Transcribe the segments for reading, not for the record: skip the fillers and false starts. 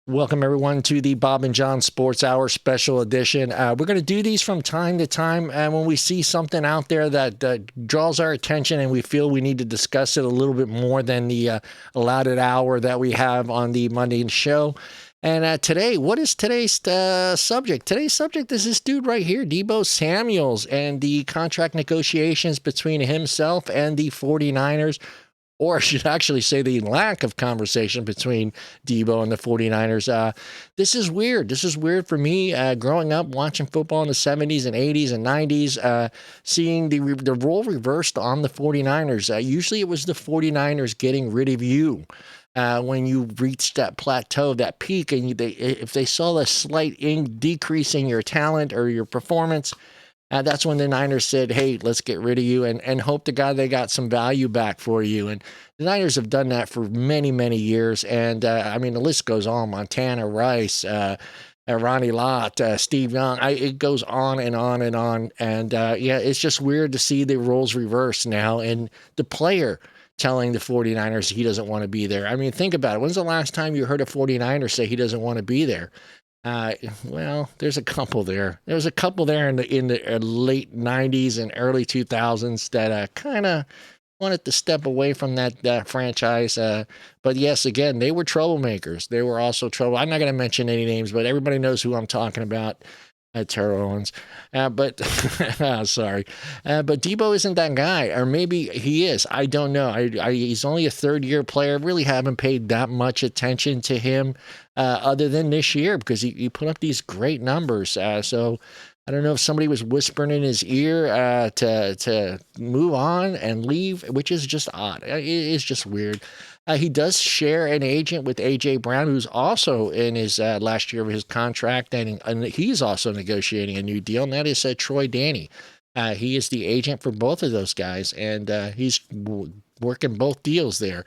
Welcome, everyone, to the Bob and John Sports Hour Special Edition. We're going to do these from time to time, and when we see something out there that draws our attention and we feel we need to discuss it a little bit more than the allotted hour that we have on the Monday show. And today, what is today's subject? Today's subject is this dude right here, Deebo Samuels, and the contract negotiations between himself and the 49ers. Or I should actually say the lack of conversation between Deebo and the 49ers. This is weird. This is weird for me. Growing up, watching football in the 70s and 80s and 90s, seeing the role reversed on the 49ers. Usually it was the 49ers getting rid of you. When you reached that plateau, that peak, and if they saw a slight decrease in your talent or your performance, that's when the Niners said, hey, let's get rid of you and hope to God they got some value back for you. And the Niners have done that for many, many years. And, I mean, the list goes on. Montana, Rice, Ronnie Lott, Steve Young. It goes on and on and on. And, yeah, it's just weird to see the roles reversed now. And the player telling the 49ers he doesn't want to be there. I mean, think about it. When's the last time you heard a 49er say he doesn't want to be there? Well, there's a couple there. There was a couple there in the late 90s and early 2000s that kind of wanted to step away from that franchise. But yes, again, they were troublemakers. They were also trouble. I'm not going to mention any names, but everybody knows who I'm talking about. Terrell Owens. But sorry. But Deebo isn't that guy, or maybe he is. I don't know. He's only a third-year player. Really haven't paid that much attention to him other than this year because he put up these great numbers. So I don't know if somebody was whispering in his ear to move on and leave, which is just odd. It is just weird. He does share an agent with A.J. Brown, who's also in his last year of his contract, and he's also negotiating a new deal, and that is Troy Danny. He is the agent for both of those guys, and he's working both deals there.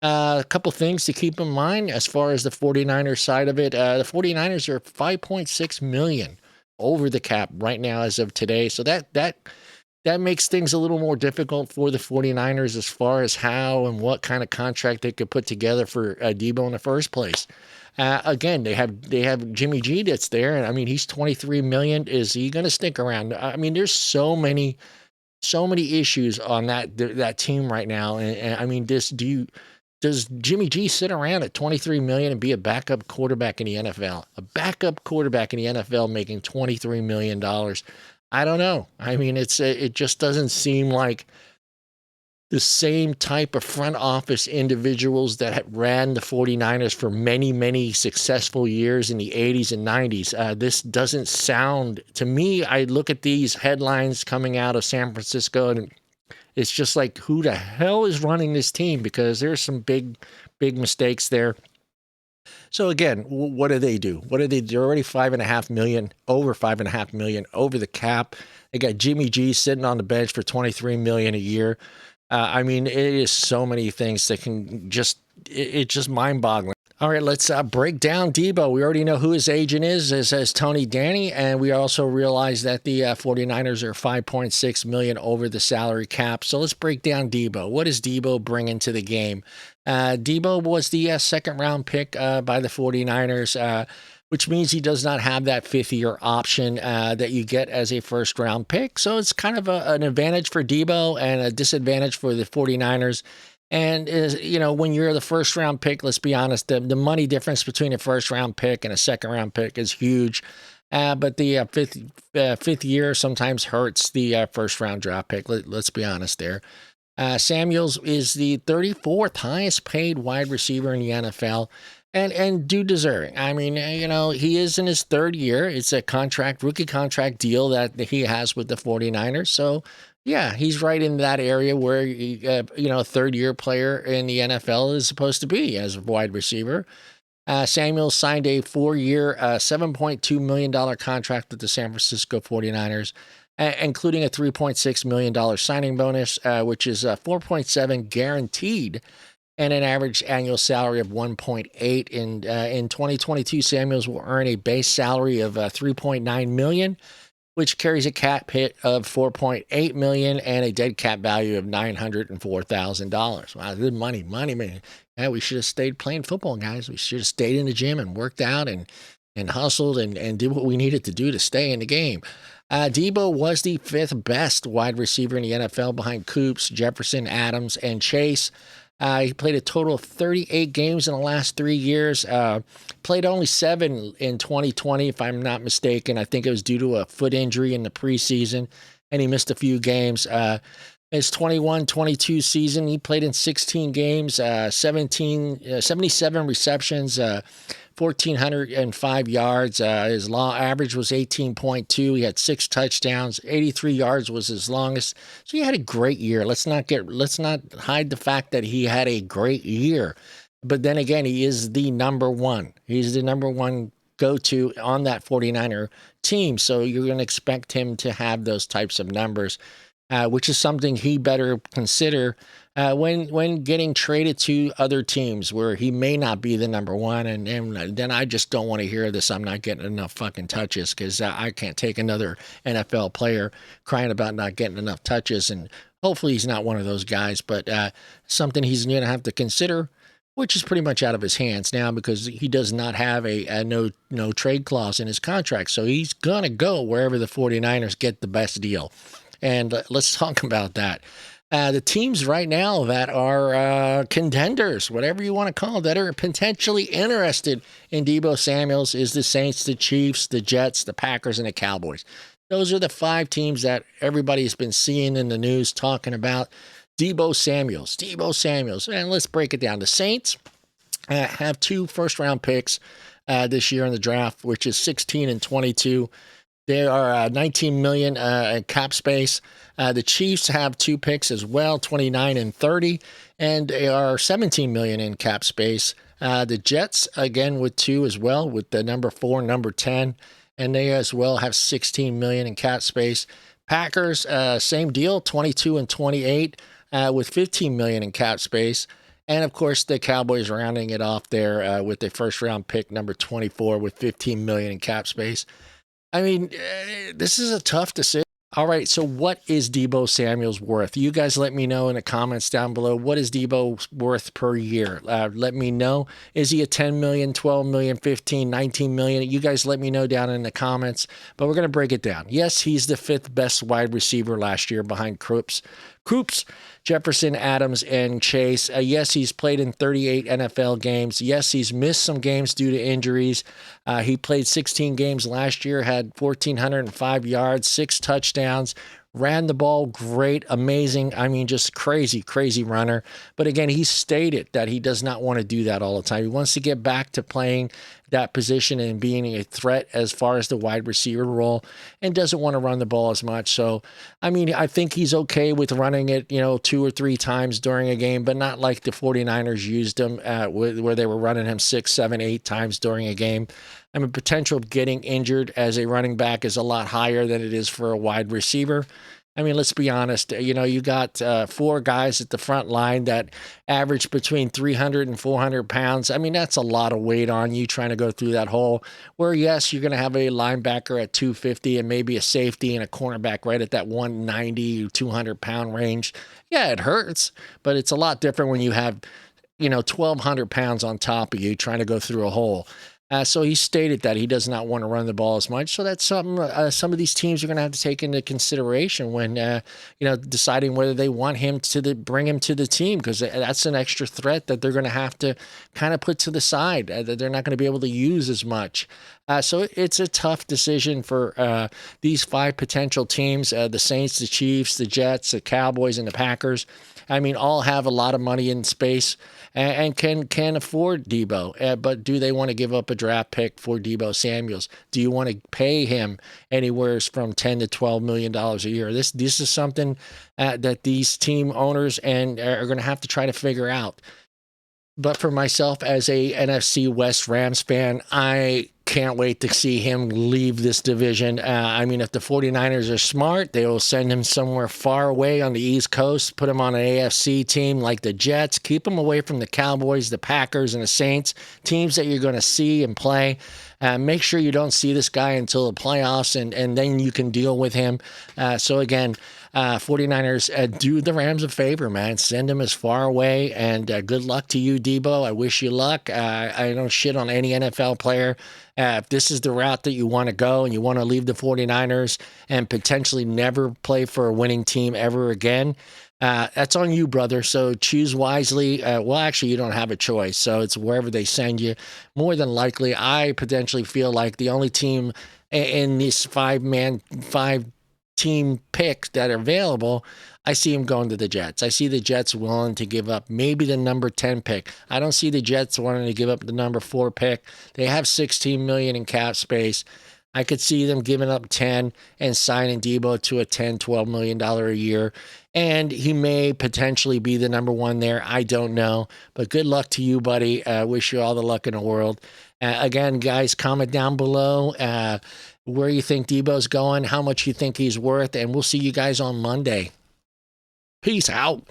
A couple things to keep in mind as far as the 49ers side of it. The 49ers are $5.6 million over the cap right now as of today, so that makes things a little more difficult for the 49ers as far as how and what kind of contract they could put together for Deebo in the first place. Again, they have Jimmy G that's there, and I mean he's $23 million. Is he going to stick around? I mean, there's so many issues on that team right now, and I mean, does Jimmy G sit around at $23 million and be a backup quarterback in the NFL? A backup quarterback in the NFL making $23 million. I don't know. I mean, it just doesn't seem like the same type of front office individuals that had ran the 49ers for many, many successful years in the 80s and 90s. This doesn't sound, to me, I look at these headlines coming out of San Francisco, and it's just like, who the hell is running this team? Because there's some big mistakes there. So again, what do they do? They're already $5.5 million, over $5.5 million over the cap. They got Jimmy G sitting on the bench for $23 million a year. I mean, it is so many things that can it's just mind boggling. All right, let's break down Deebo. We already know who his agent is as Tony Danny, and we also realize that the 49ers are $5.6 million over the salary cap. So let's break down Deebo. What is Deebo bringing to the game? Deebo was the second-round pick by the 49ers, which means he does not have that fifth-year option that you get as a first-round pick. So it's kind of an advantage for Deebo and a disadvantage for the 49ers. And, when you're the first-round pick, let's be honest, the money difference between a first-round pick and a second-round pick is huge. But the fifth year sometimes hurts the first-round draft pick. Let's be honest there. Samuels is the 34th highest-paid wide receiver in the NFL. And do deserving. I mean, he is in his third year. It's a rookie contract deal that he has with the 49ers. So, yeah, he's right in that area where, a third-year player in the NFL is supposed to be as a wide receiver. Samuels signed a 4-year, $7.2 million contract with the San Francisco 49ers, including a $3.6 million signing bonus, which is $4.7 guaranteed, and an average annual salary of $1.8. In 2022, Samuels will earn a base salary of $3.9 million, which carries a cap hit of 4.8 million and a dead cap value of $904,000. Wow, good money, man. Yeah, we should have stayed playing football, guys. We should have stayed in the gym and worked out and hustled and did what we needed to do to stay in the game. Deebo was the fifth best wide receiver in the NFL behind Coops, Jefferson, Adams, and Chase. He played a total of 38 games in the last 3 years. Played only 7 in 2020, if I'm not mistaken. I think it was due to a foot injury in the preseason, and he missed a few games. His 21-22 season, he played in 16 games, 77 receptions, 1,405 yards. His average was 18.2. He had 6 touchdowns. 83 yards was his longest. So he had a great year. Let's not hide the fact that he had a great year. But then again, he is the number one. He's the number one go-to on that 49er team. So you're going to expect him to have those types of numbers, which is something he better consider when getting traded to other teams where he may not be the number one. And then I just don't want to hear this. I'm not getting enough fucking touches, because I can't take another NFL player crying about not getting enough touches. And hopefully he's not one of those guys, but something he's going to have to consider, which is pretty much out of his hands now because he does not have a no trade clause in his contract. So he's going to go wherever the 49ers get the best deal. And let's talk about that. The teams right now that are contenders, whatever you want to call it, that are potentially interested in Deebo Samuels is the Saints, the Chiefs, the Jets, the Packers, and the Cowboys. Those are the 5 teams that everybody's been seeing in the news talking about Deebo Samuels. And let's break it down. The Saints have 2 first-round picks this year in the draft, which is 16 and 22. There are 19 million in cap space. The Chiefs have 2 picks as well, 29 and 30, and they are 17 million in cap space. The Jets, again, with 2 as well, with the number 4, number 10, and they as well have 16 million in cap space. Packers, same deal, 22 and 28, with 15 million in cap space. And of course, the Cowboys rounding it off there with the first round pick, number 24, with 15 million in cap space. I mean, this is a tough decision. All right, so what is Deebo Samuels worth? You guys let me know in the comments down below. What is Deebo worth per year? Let me know. Is he a 10 million, 12 million, 15, 19 million? You guys let me know down in the comments, but we're going to break it down. Yes, he's the 5th best wide receiver last year behind Coops, Jefferson, Adams, and Chase. Yes, he's played in 38 NFL games. Yes, he's missed some games due to injuries. He played 16 games last year, had 1,405 yards, 6 touchdowns, ran the ball great, amazing. I mean, just crazy runner. But again, he stated that he does not want to do that all the time. He wants to get back to playing that position and being a threat as far as the wide receiver role, and doesn't want to run the ball as much. So, I mean, I think he's okay with running it, 2 or 3 times during a game, but not like the 49ers used him where they were running him 6, 7, 8 times during a game. I mean, potential of getting injured as a running back is a lot higher than it is for a wide receiver. I mean, let's be honest. You got 4 guys at the front line that average between 300 and 400 pounds. I mean, that's a lot of weight on you trying to go through that hole. Where, yes, you're going to have a linebacker at 250 and maybe a safety and a cornerback right at that 190, 200-pound range. Yeah, it hurts, but it's a lot different when you have, 1,200 pounds on top of you trying to go through a hole. So he stated that he does not want to run the ball as much. So that's something some of these teams are going to have to take into consideration when, deciding whether they want him to bring him to the team, because that's an extra threat that they're going to have to kind of put to the side, that they're not going to be able to use as much. So it's a tough decision for these 5 potential teams, the Saints, the Chiefs, the Jets, the Cowboys, and the Packers. I mean, all have a lot of money in space and can afford Deebo. But do they want to give up a draft pick for Deebo Samuels? Do you want to pay him anywhere from $10 to $12 million a year? This is something that these team owners are going to have to try to figure out. But for myself, as a NFC West Rams fan, I can't wait to see him leave this division. I mean, if the 49ers are smart, they will send him somewhere far away on the East Coast, put him on an AFC team like the Jets, keep him away from the Cowboys, the Packers, and the Saints, teams that you're going to see and play. Make sure you don't see this guy until the playoffs, and then you can deal with him. So again, 49ers, do the Rams a favor, man. Send them as far away, and good luck to you, Deebo. I wish you luck. I don't shit on any NFL player. If this is the route that you want to go and you want to leave the 49ers and potentially never play for a winning team ever again, that's on you, brother. So choose wisely. Well, actually, you don't have a choice. So it's wherever they send you. More than likely, I potentially feel like the only team in this five team pick that are available, I see him going to the Jets. I see the Jets willing to give up maybe the number 10 pick. I don't see the Jets wanting to give up the number 4 pick. They have 16 million in cap space. I could see them giving up 10 and signing Deebo to a 10, $12 million a year. And he may potentially be the number 1 there. I don't know. But good luck to you, buddy. I wish you all the luck in the world. Again, guys, comment down below where you think Deebo's going, how much you think he's worth, and we'll see you guys on Monday. Peace out.